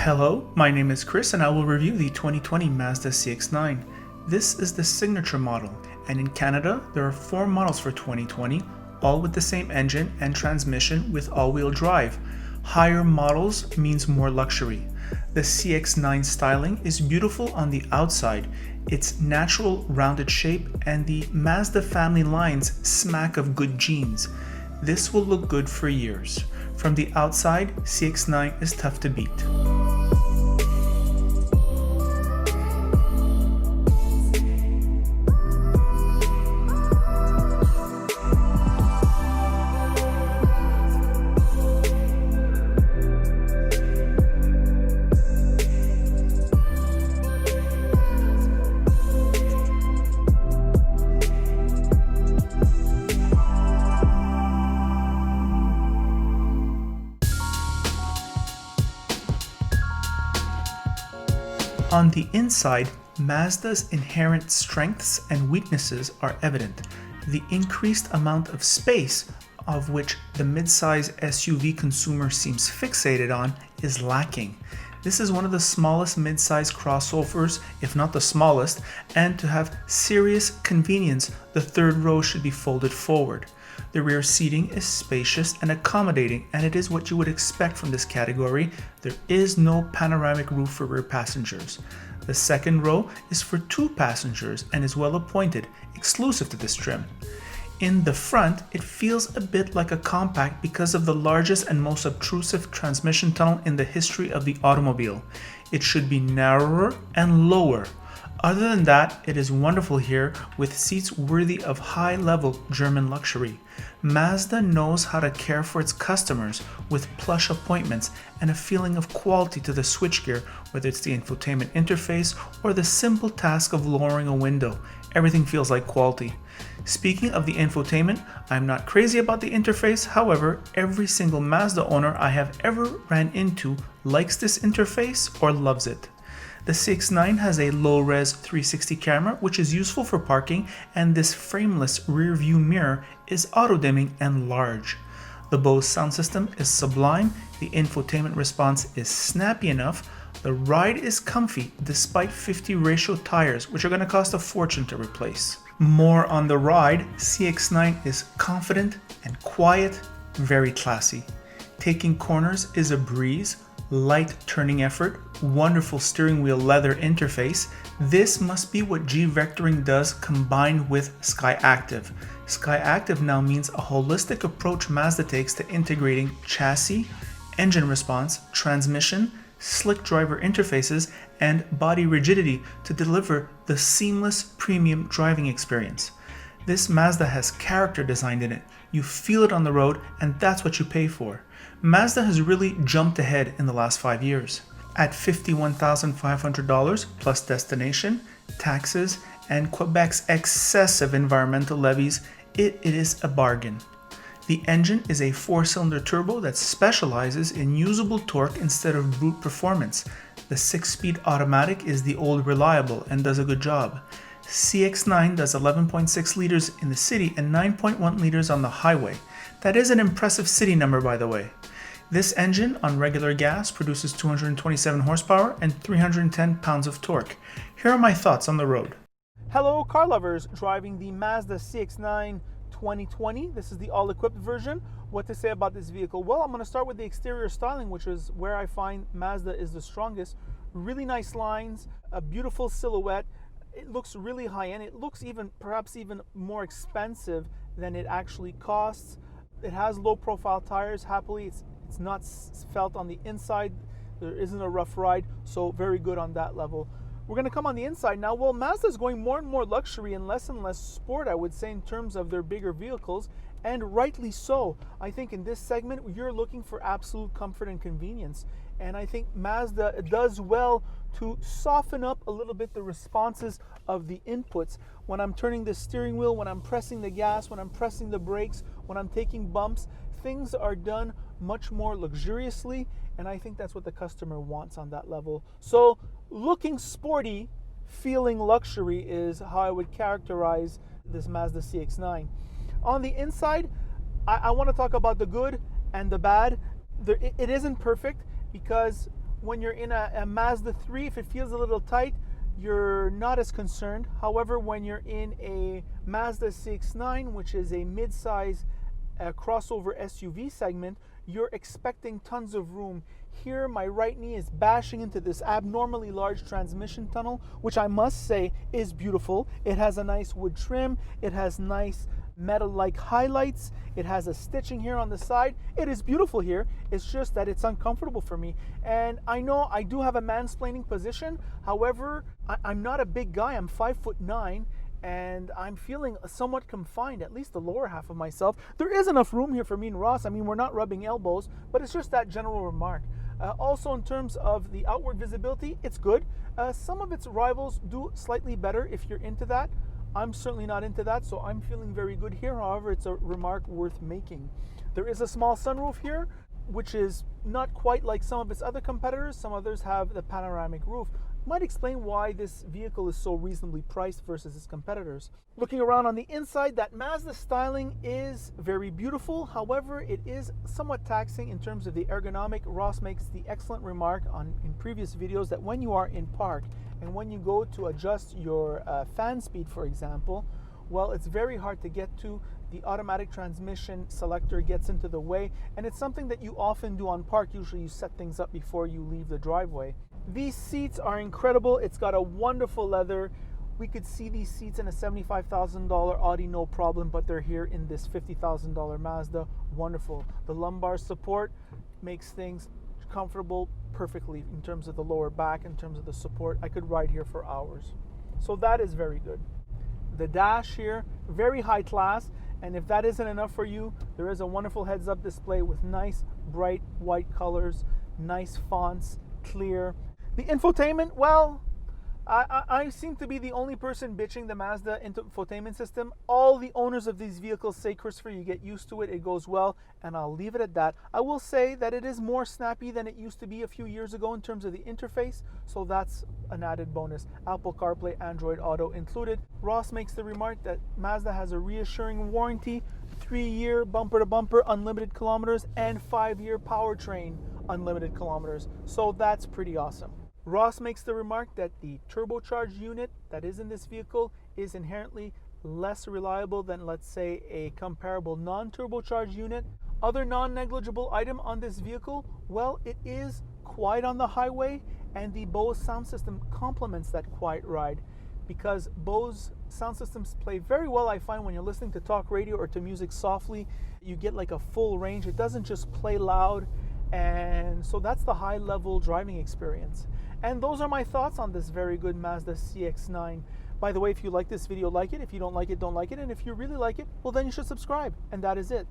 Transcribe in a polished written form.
Hello, my name is Chris and I will review the 2020 Mazda CX-9. This is the signature model, and in Canada there are 4 models for 2020, all with the same engine and transmission with all-wheel drive. Higher models means more luxury. The CX-9 styling is beautiful on the outside, its natural rounded shape and the Mazda family lines smack of good genes. This will look good for years. From the outside, CX-9 is tough to beat. On the inside, Mazda's inherent strengths and weaknesses are evident. The increased amount of space, of which the midsize SUV consumer seems fixated on, is lacking. This is one of the smallest midsize crossovers, if not the smallest, and to have serious convenience, the third row should be folded forward. The rear seating is spacious and accommodating, and it is what you would expect from this category. There is no panoramic roof for rear passengers. The second row is for 2 passengers and is well appointed, exclusive to this trim. In the front, it feels a bit like a compact because of the largest and most obtrusive transmission tunnel in the history of the automobile. It should be narrower and lower. Other than that, it is wonderful here with seats worthy of high-level German luxury. Mazda knows how to care for its customers with plush appointments and a feeling of quality to the switchgear, whether it's the infotainment interface or the simple task of lowering a window. Everything feels like quality. Speaking of the infotainment, I'm not crazy about the interface. However, every single Mazda owner I have ever ran into likes this interface or loves it. The CX-9 has a low-res 360 camera, which is useful for parking, and this frameless rear-view mirror is auto-dimming and large. The Bose sound system is sublime, the infotainment response is snappy enough, the ride is comfy despite 50 ratio tires, which are going to cost a fortune to replace. More on the ride, CX-9 is confident and quiet, very classy. Taking corners is a breeze. Light turning effort, wonderful steering wheel leather interface. This must be what G-Vectoring does combined with Skyactiv. Skyactiv now means a holistic approach Mazda takes to integrating chassis, engine response, transmission, slick driver interfaces, and body rigidity to deliver the seamless premium driving experience. This Mazda has character designed in it. You feel it on the road, and that's what you pay for. Mazda has really jumped ahead in the last 5 years. At $51,500 plus destination, taxes, and Quebec's excessive environmental levies, it is a bargain. The engine is a 4-cylinder turbo that specializes in usable torque instead of brute performance. The 6-speed automatic is the old reliable and does a good job. CX-9 does 11.6 liters in the city and 9.1 liters on the highway. That is an impressive city number, by the way. This engine on regular gas produces 227 horsepower and 310 pounds of torque. Here are my thoughts on the road. Hello car lovers driving the Mazda CX-9 2020. This is the all-equipped version. What to say about this vehicle? Well, I'm going to start with the exterior styling, which is where I find Mazda is the strongest. Really nice lines, a beautiful silhouette. It looks really high-end. It looks perhaps even more expensive than it actually costs. It has low-profile tires. Happily, it's not felt on the inside. There isn't a rough ride, so very good on that level. We're going to come on the inside now. Well, Mazda is going more and more luxury and less sport, I would say, in terms of their bigger vehicles, and rightly so. I think in this segment, you're looking for absolute comfort and convenience, and I think Mazda does well to soften up a little bit the responses of the inputs. When I'm turning the steering wheel, when I'm pressing the gas, when I'm pressing the brakes, when I'm taking bumps, things are done much more luxuriously, and I think that's what the customer wants on that level. So looking sporty, feeling luxury is how I would characterize this Mazda CX-9. On the inside, I want to talk about the good and the bad. It isn't perfect because when you're in a Mazda 3, if it feels a little tight, you're not as concerned. However, when you're in a Mazda CX-9, which is a mid-size crossover SUV segment, you're expecting tons of room. Here, my right knee is bashing into this abnormally large transmission tunnel, which I must say is beautiful. It has a nice wood trim. It has nice metal-like highlights. It has a stitching here on the side. It is beautiful here. It's just that it's uncomfortable for me. And I know I do have a mansplaining position. However, I'm not a big guy. I'm 5'9", and I'm feeling somewhat confined, at least the lower half of myself. There is enough room here for me and Ross. I mean, we're not rubbing elbows, but it's just that general remark. Also, in terms of the outward visibility, it's good. Some of its rivals do slightly better if you're into that. I'm certainly not into that, so I'm feeling very good here. However, it's a remark worth making. There is a small sunroof here, which is not quite like some of its other competitors. Some others have the panoramic roof. Might explain why this vehicle is so reasonably priced versus its competitors. Looking around on the inside, that Mazda styling is very beautiful. However, it is somewhat taxing in terms of the ergonomic. Ross makes the excellent remark in previous videos that when you are in park and when you go to adjust your fan speed, for example, well, it's very hard to get to. The automatic transmission selector gets into the way, and it's something that you often do on park. Usually you set things up before you leave the driveway. These seats are incredible. It's got a wonderful leather. We could see these seats in a $75,000 Audi, no problem, but they're here in this $50,000 Mazda. Wonderful. The lumbar support makes things comfortable perfectly in terms of the lower back, in terms of the support. I could ride here for hours. So that is very good. The dash here, very high class. And if that isn't enough for you, there is a wonderful heads-up display with nice, bright white colors, nice fonts, clear. The infotainment, well, I seem to be the only person bitching the Mazda infotainment system. All the owners of these vehicles say, Christopher, you get used to it, it goes well, and I'll leave it at that. I will say that it is more snappy than it used to be a few years ago in terms of the interface, so that's an added bonus. Apple CarPlay, Android Auto included. Ross makes the remark that Mazda has a reassuring warranty, 3-year bumper-to-bumper unlimited kilometers, and 5-year powertrain unlimited kilometers, so that's pretty awesome. Ross makes the remark that the turbocharged unit that is in this vehicle is inherently less reliable than, let's say, a comparable non-turbocharged unit. Other non-negligible item on this vehicle, well, it is quiet on the highway, and the Bose sound system complements that quiet ride, because Bose sound systems play very well, I find, when you're listening to talk radio or to music softly. You get like a full range. It doesn't just play loud, and so that's the high-level driving experience. And those are my thoughts on this very good Mazda CX-9. By the way, if you like this video, like it. If you don't like it, don't like it. And if you really like it, well, then you should subscribe. And that is it.